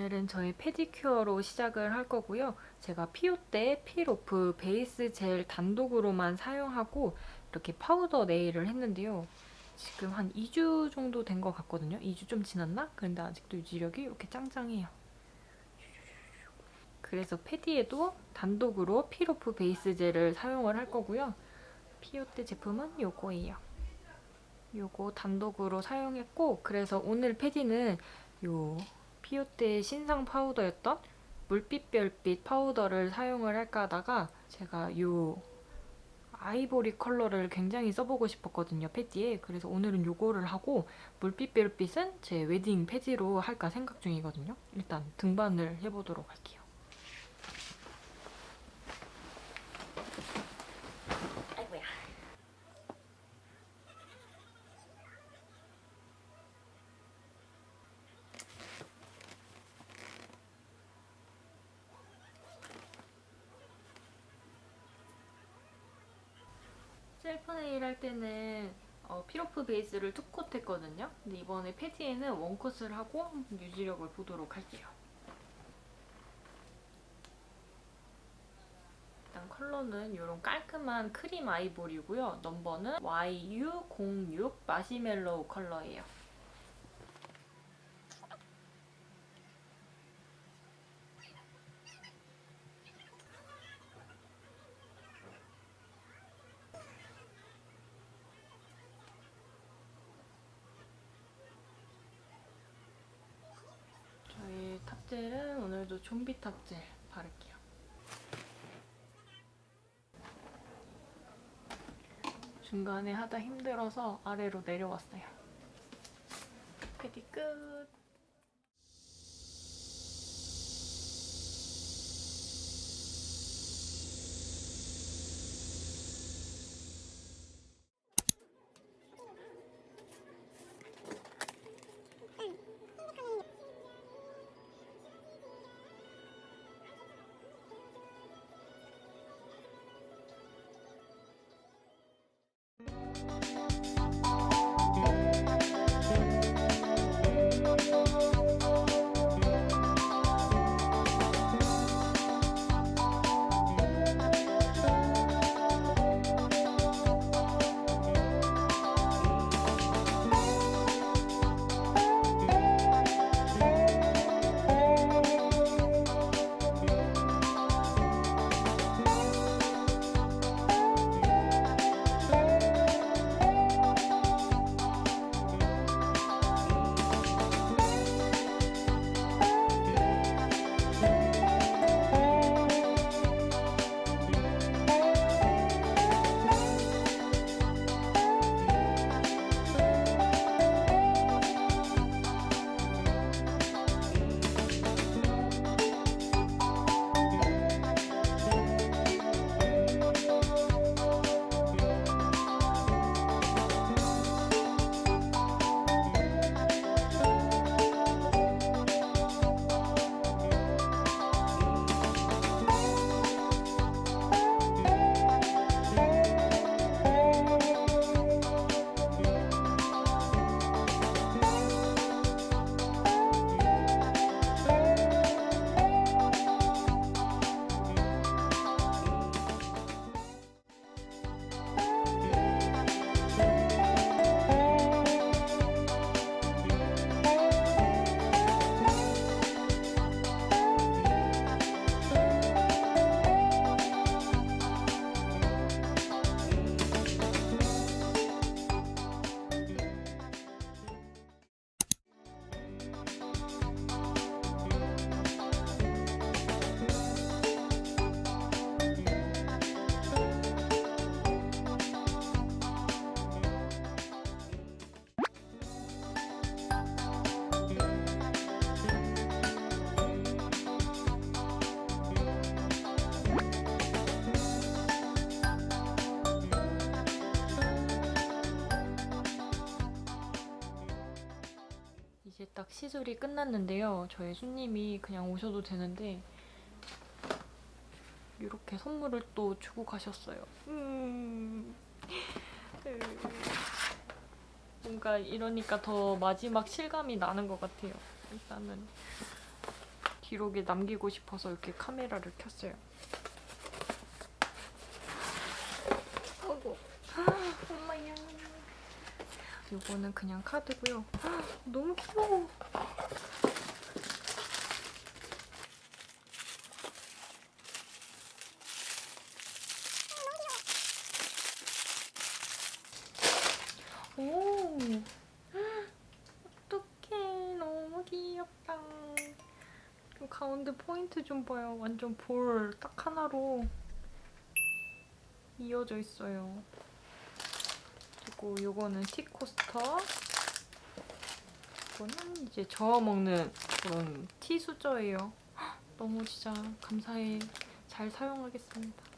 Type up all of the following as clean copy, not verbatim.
오늘은 저의 페디큐어로 시작을 할 거고요. 제가 피오때 필오프 베이스 젤 단독으로만 사용하고 이렇게 파우더 네일을 했는데요. 지금 한 2주 정도 된 것 같거든요. 2주 좀 지났나? 그런데 아직도 유지력이 이렇게 짱짱해요. 그래서 패디에도 단독으로 필오프 베이스 젤을 사용을 할 거고요. 피오때 제품은 요거예요. 요거 단독으로 사용했고, 그래서 오늘 패디는 요 피오때 신상 파우더였던 물빛별빛 파우더를 사용을 할까 하다가 제가 요 아이보리 컬러를 굉장히 써보고 싶었거든요, 패디에. 그래서 오늘은 요거를 하고 물빛별빛은 제 웨딩 패디로 할까 생각 중이거든요. 일단 등반을 해보도록 할게요. 아이고야. 셀프 네일 할 때는 필오프 베이스를 투컷 했거든요. 근데 이번에 패디에는 원컷을 하고 한번 유지력을 보도록 할게요. 일단 컬러는 이런 깔끔한 크림 아이보리고요. 넘버는 YU06 마시멜로우 컬러예요. 저희 탑젤은 오늘도 좀비 탑젤 바를게요. 중간에 하다 힘들어서 아래로 내려왔어요. 패디 끝! 이제 딱 시술이 끝났는데요. 저희 손님이 그냥 오셔도 되는데 이렇게 선물을 또 주고 가셨어요. 뭔가 이러니까 더 마지막 실감이 나는 것 같아요. 일단은 기록에 남기고 싶어서 이렇게 카메라를 켰어요. 어구, 엄마야. 이거는 그냥 카드고요. 너무 귀여워. 오, 어떡해. 너무 귀엽다. 이 가운데 포인트 좀 봐요. 완전 볼 딱 하나로 이어져 있어요. 그리고 요거는 티코스터. 이거는 이제 저어 먹는 그런 티 수저예요. 너무 진짜 감사해. 잘 사용하겠습니다.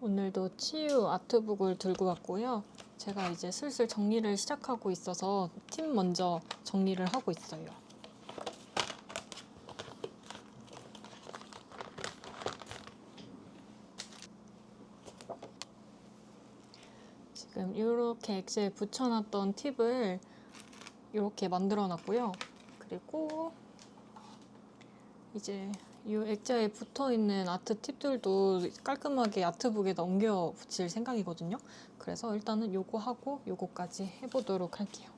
오늘도 치유 아트북을 들고 왔고요. 제가 이제 슬슬 정리를 시작하고 있어서 팀 먼저 정리를 하고 있어요. 지금 이렇게 엑셀에 붙여놨던 팁을 이렇게 만들어 놨고요. 그리고 이제 이 액자에 붙어있는 아트 팁들도 깔끔하게 아트북에다 옮겨 붙일 생각이거든요. 그래서 일단은 요거 하고 요거까지 해보도록 할게요.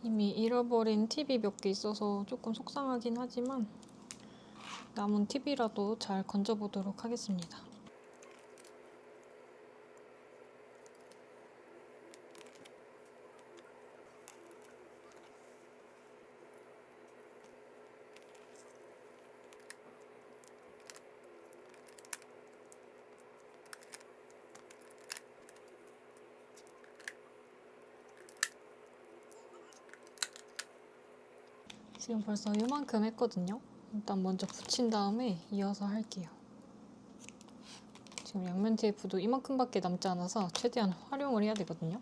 이미 잃어버린 팁이 몇 개 있어서 조금 속상하긴 하지만 남은 팁이라도 잘 건져보도록 하겠습니다. 지금 벌써 이만큼 했거든요. 일단 먼저 붙인 다음에 이어서 할게요. 지금 양면 테이프도 이만큼밖에 남지 않아서 최대한 활용을 해야 되거든요.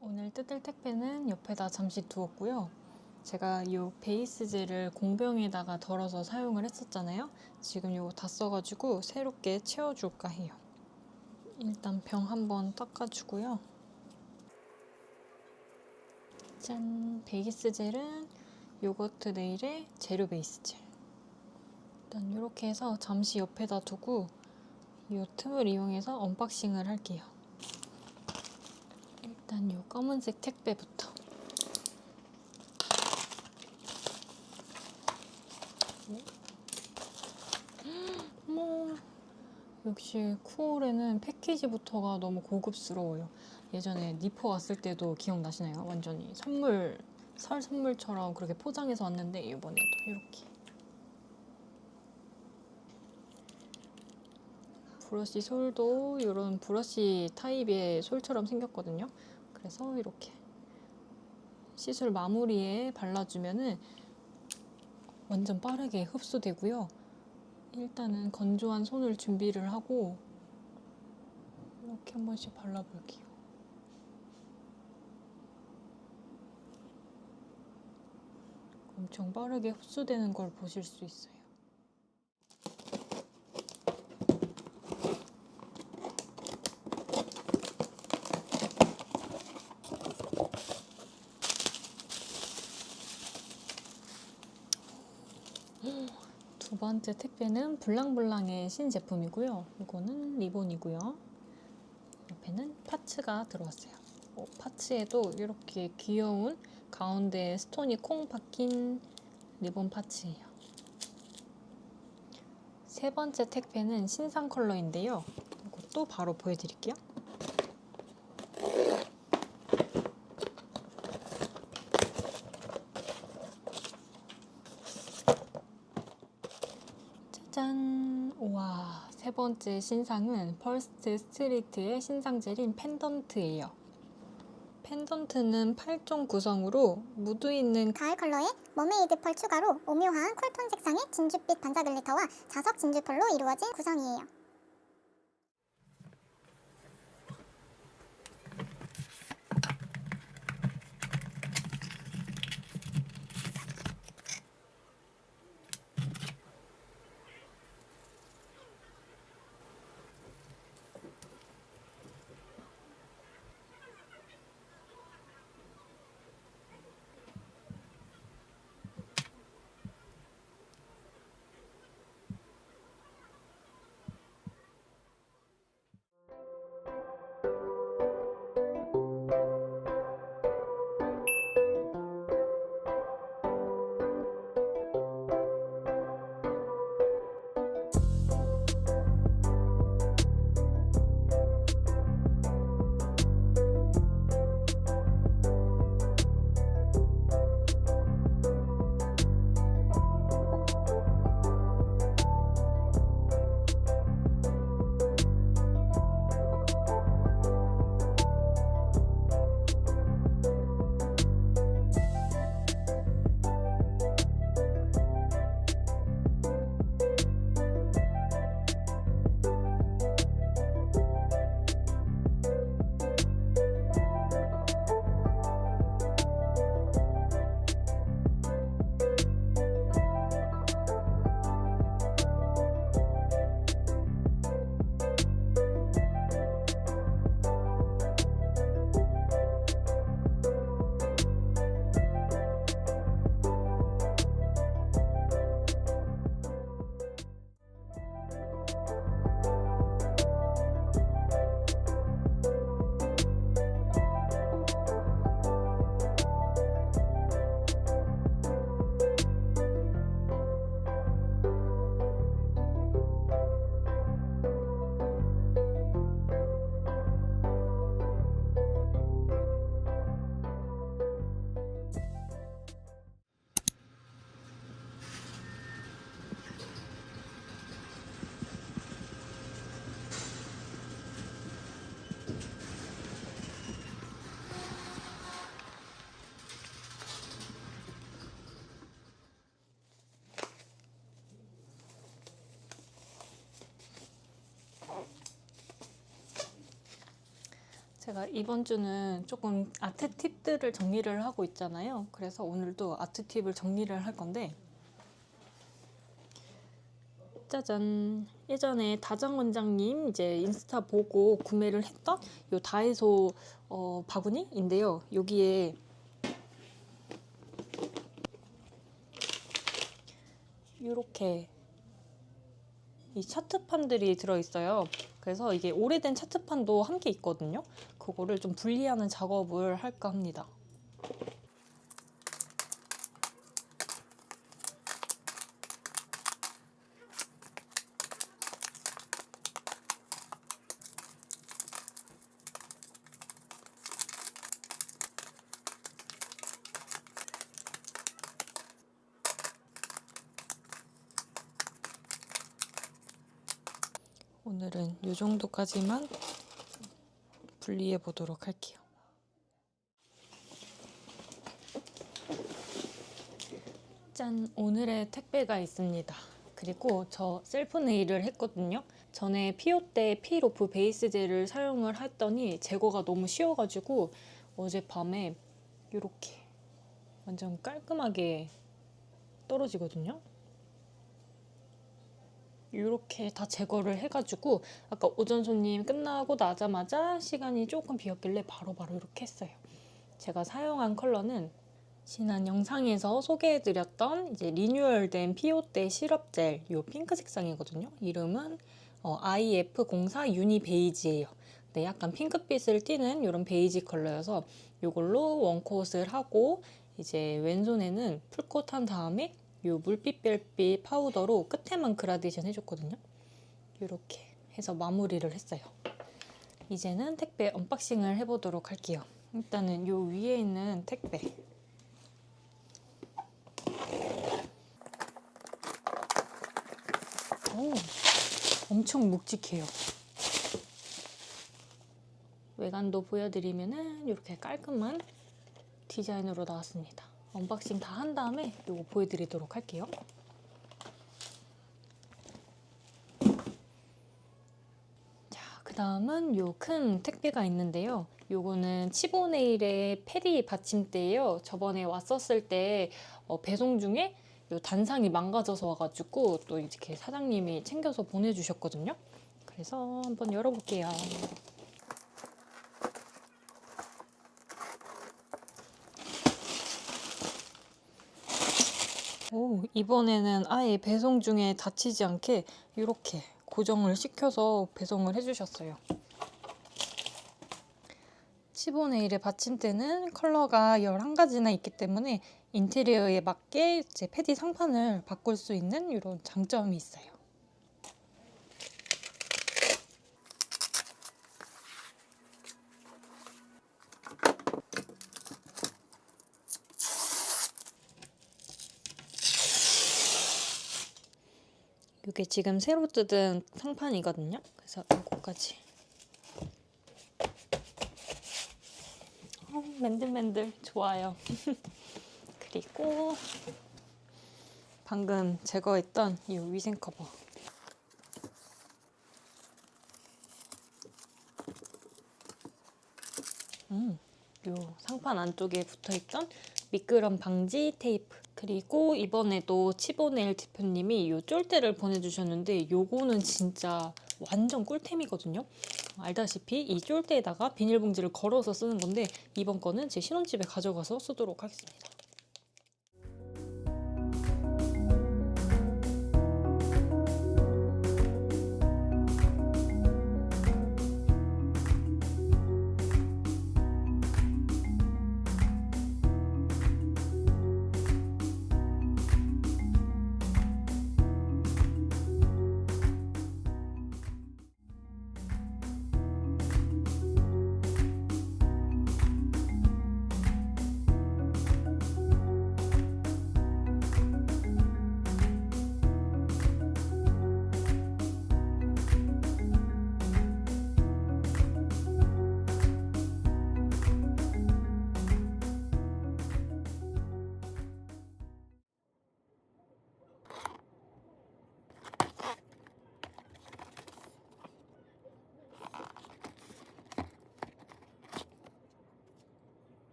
오늘 뜯을 택배는 옆에다 잠시 두었고요. 제가 이 베이스 젤을 공병에다가 덜어서 사용을 했었잖아요. 지금 이거 다 써가지고 새롭게 채워줄까 해요. 일단 병 한번 닦아주고요. 짠! 베이스 젤은 요거트 네일의 재료 베이스 젤. 일단 이렇게 해서 잠시 옆에다 두고 이 틈을 이용해서 언박싱을 할게요. 일단 이 검은색 택배부터. 어머, 역시 쿠올에는 패키지부터가 너무 고급스러워요. 예전에 니퍼 왔을 때도 기억나시나요? 완전히 설 선물처럼 그렇게 포장해서 왔는데 이번에도 이렇게. 브러쉬 솔도 이런 브러쉬 타입의 솔처럼 생겼거든요. 그래서 이렇게 시술 마무리에 발라주면은 완전 빠르게 흡수되고요. 일단은 건조한 손을 준비를 하고 이렇게 한 번씩 발라볼게요. 엄청 빠르게 흡수되는 걸 보실 수 있어요. 두 번째 택배는 블랑블랑의 신제품이고요. 이거는 리본이고요. 옆에는 파츠가 들어왔어요. 파츠에도 이렇게 귀여운 가운데 스톤이 콩 박힌 리본 파츠예요. 세 번째 택배는 신상 컬러인데요. 이것도 바로 보여드릴게요. 짜잔! 우와, 세 번째 신상은 퍼스트 스트리트의 신상젤인 펜던트예요. 펜던트는 8종 구성으로 무드 있는 가을 컬러의 머메이드 펄 추가로 오묘한 쿨톤 색상의 진주빛 반사 글리터와 자석 진주펄로 이루어진 구성이에요. 제가 이번 주는 조금 아트 팁들을 정리를 하고 있잖아요. 그래서 오늘도 아트 팁을 정리를 할 건데, 짜잔! 예전에 다정 원장님 이제 인스타 보고 구매를 했던 요 다이소 바구니인데요. 여기에 이렇게 이 차트판들이 들어있어요. 그래서 이게 오래된 차트판도 함께 있거든요. 그거를 좀 분리하는 작업을 할까 합니다. 오늘은 이 정도까지만 분리해 보도록 할게요. 짠! 오늘의 택배가 있습니다. 그리고 저 셀프 네일을 했거든요. 전에 피오때 피로프 베이스 젤을 사용을 했더니 제거가 너무 쉬워가지고 어젯밤에 이렇게 완전 깔끔하게 떨어지거든요. 이렇게 다 제거를 해가지고 아까 오전 손님 끝나고 나자마자 시간이 조금 비었길래 바로바로 이렇게 했어요. 제가 사용한 컬러는 지난 영상에서 소개해드렸던 이제 리뉴얼된 피오때 시럽 젤 이 핑크 색상이거든요. 이름은 IF04 유니 베이지예요. 네, 약간 핑크빛을 띠는 이런 베이지 컬러여서 이걸로 원콧을 하고 이제 왼손에는 풀코트한 다음에 이 물빛 별빛 파우더로 끝에만 그라데이션 해줬거든요. 이렇게 해서 마무리를 했어요. 이제는 택배 언박싱을 해보도록 할게요. 일단은 이 위에 있는 택배. 오, 엄청 묵직해요. 외관도 보여드리면은 이렇게 깔끔한 디자인으로 나왔습니다. 언박싱 다 한 다음에 이거 보여드리도록 할게요. 자, 그 다음은 요 큰 택배가 있는데요. 요거는 치보네일의 페리 받침대예요. 저번에 왔었을 때 배송 중에 요 단상이 망가져서 와가지고 또 이렇게 사장님이 챙겨서 보내주셨거든요. 그래서 한번 열어볼게요. 오, 이번에는 아예 배송 중에 다치지 않게 이렇게 고정을 시켜서 배송을 해주셨어요. 치보네일의 받침대는 컬러가 11가지나 있기 때문에 인테리어에 맞게 제 패디 상판을 바꿀 수 있는 이런 장점이 있어요. 이게 지금 새로 뜯은 상판이거든요. 그래서 이거까지. 맨들맨들 좋아요. 그리고 방금 제거했던 이 위생 커버. 요 상판 안쪽에 붙어있던 미끄럼 방지 테이프. 그리고 이번에도 치보네일 대표님이 요 쫄대를 보내주셨는데 요거는 진짜 완전 꿀템이거든요. 알다시피 이 쫄대에다가 비닐봉지를 걸어서 쓰는 건데 이번 거는 제 신혼집에 가져가서 쓰도록 하겠습니다.